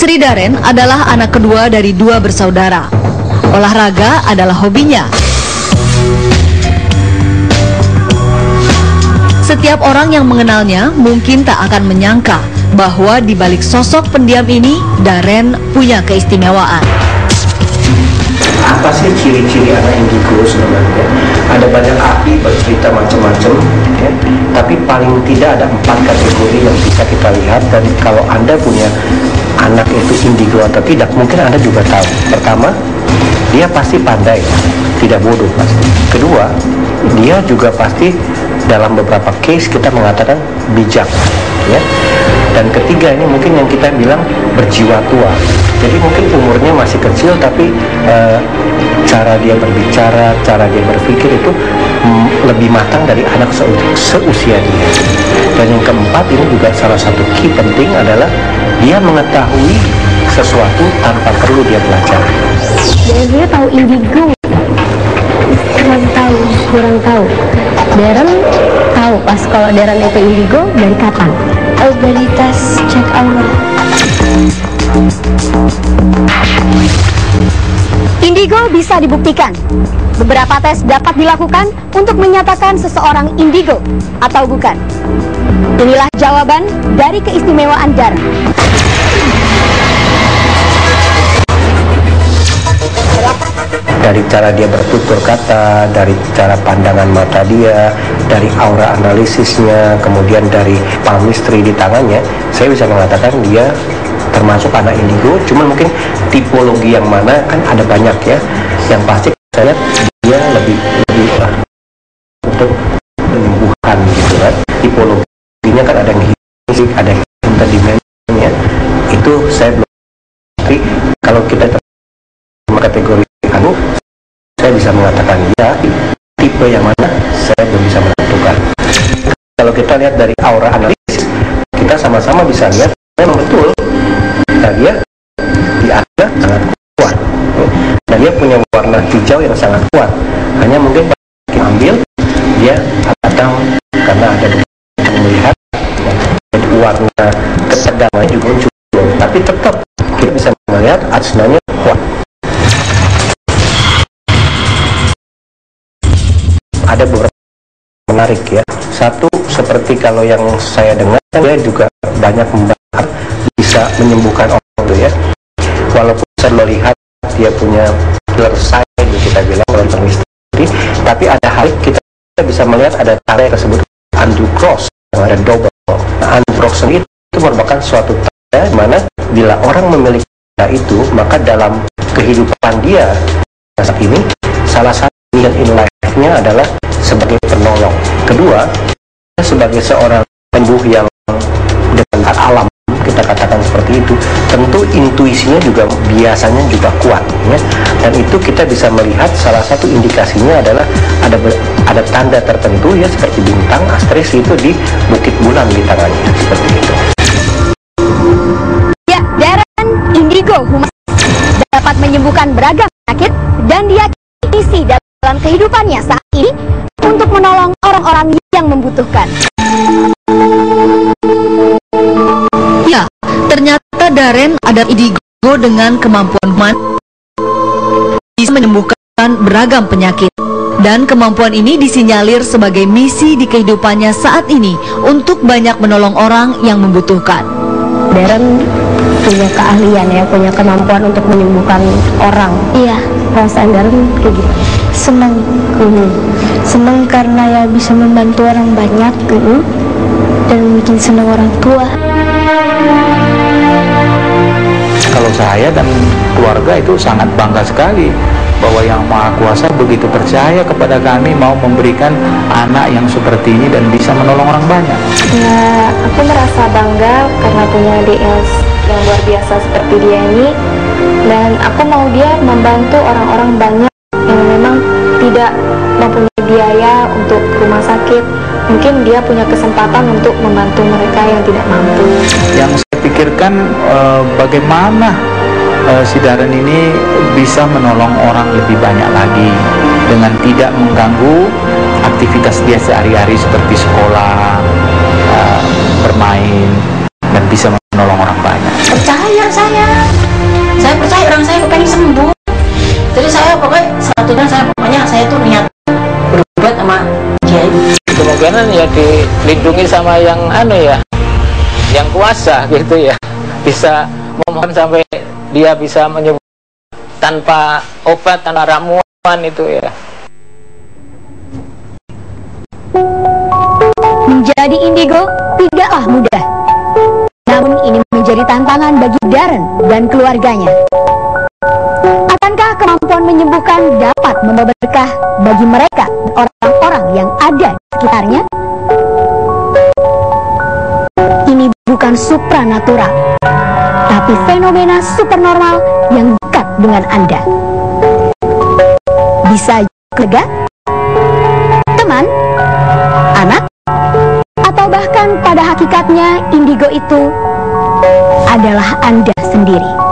Putri Daren adalah anak kedua dari dua bersaudara. Olahraga adalah hobinya. Setiap orang yang mengenalnya mungkin tak akan menyangka bahwa di balik sosok pendiam ini, Daren punya keistimewaan. Apa sih ciri-ciri anak indigo sebenarnya? Ada banyak ahli bercerita macam-macam, ya. Tapi paling tidak ada 4 kategori yang bisa kita lihat. Dan kalau Anda punya anak itu indigo atau tidak, mungkin Anda juga tahu. Pertama, dia pasti pandai, tidak bodoh pasti. Kedua, dia juga pasti dalam beberapa case kita mengatakan bijak, ya. Dan ketiga, ini mungkin yang kita bilang berjiwa tua. Jadi mungkin umurnya masih kecil, tapi cara dia berbicara, cara dia berpikir itu lebih matang dari anak seusia dia. Dan yang keempat, ini juga salah satu key penting adalah dia mengetahui sesuatu tanpa perlu dia belajar. Dan dia tahu indigo, kurang tahu. Daren tahu pas kalau Daren itu indigo dari kapan? Dari tes cek aura. Indigo bisa dibuktikan. Beberapa tes dapat dilakukan untuk menyatakan seseorang indigo atau bukan. Inilah jawaban dari keistimewaan Daren. Dari cara dia bertutur kata, dari cara pandangan mata dia, dari aura analisisnya, kemudian dari palmistry di tangannya, saya bisa mengatakan dia termasuk anak indigo. Cuma mungkin tipologi yang mana kan ada banyak ya. Yang pasti saya lihat dia lebih untuk penyembuhan gitu kan. Tipologinya kan ada yang fisik, ada yang interdimensinya. Itu saya belum. Tapi kalau kita kategori anu, saya bisa mengatakan ya, tipe yang mana saya belum bisa menentukan. Kalau kita lihat dari aura analisis, kita sama-sama bisa lihat memang betul dia di akhir sangat kuat, dan dia punya warna hijau yang sangat kuat. Hanya mungkin kita ambil dia datang karena ada yang melihat warna ketegangannya juga muncul, tapi tetap kita bisa melihat asnanya kuat. Ada beberapa menarik ya. Satu, seperti kalau yang saya dengar, dia juga banyak membahas bisa menyembuhkan orang itu ya. Walaupun saya melihat dia punya killer side, kita bilang kalau termisteri, tapi ada hal kita bisa melihat ada tanda yang disebut undo cross, yang ada double. Nah, undo cross itu merupakan suatu tanda di mana bila orang memiliki tanda itu, maka dalam kehidupan dia saat ini, salah satu mission in life-nya adalah sebagai penolong. Kedua, sebagai seorang penyembuh yang dengan alam, kita katakan seperti itu, tentu intuisinya juga biasanya juga kuat ya. Dan itu kita bisa melihat salah satu indikasinya adalah ada tanda tertentu ya, seperti bintang asteris itu di bukit bulan di tangannya, seperti itu. Ya, Daren indigo humas dapat menyembuhkan beragam penyakit dan dia isi dalam kehidupannya saat ini untuk menolong orang-orang yang membutuhkan. Ya, ternyata Daren ada indigo dengan kemampuan bisa menyembuhkan beragam penyakit. Dan kemampuan ini disinyalir sebagai misi di kehidupannya saat ini untuk banyak menolong orang yang membutuhkan. Daren punya keahlian ya, punya kemampuan untuk menyembuhkan orang. Iya, perasaan Daren kayak gitu. Senang, senang karena ya bisa membantu orang banyak, dan bikin senang orang tua. Kalau saya dan keluarga itu sangat bangga sekali bahwa Yang Maha Kuasa begitu percaya kepada kami, mau memberikan anak yang seperti ini dan bisa menolong orang banyak. Ya, aku merasa bangga karena punya adik yang luar biasa seperti dia ini, dan aku mau dia membantu orang-orang banyak yang memang tidak mempunyai biaya untuk rumah sakit. Mungkin dia punya kesempatan untuk membantu mereka yang tidak mampu. Yang saya pikirkan bagaimana si Daren ini bisa menolong orang lebih banyak lagi dengan tidak mengganggu aktivitas dia sehari-hari seperti sekolah, bermain, dan bisa menolong orang banyak. Percaya saya. karena saya pengen sembuh. Jadi saya pokoknya saya tuh niat berobat sama dia. Kemungkinan ya dilindungi sama yang yang kuasa gitu ya, bisa memohon sampai dia bisa menyembuh tanpa obat, tanpa ramuan itu ya. Menjadi indigo tidaklah mudah. Namun ini menjadi tantangan bagi Darren dan keluarganya. Akankah kemampuan menyembuhkan dapat membawa berkah bagi mereka dan orang-orang yang ada di sekitarnya? Ini bukan supranatural, tapi fenomena supernormal yang dekat dengan Anda. Bisa keluarga, teman, anak, atau bahkan pada hakikatnya indigo itu adalah Anda sendiri.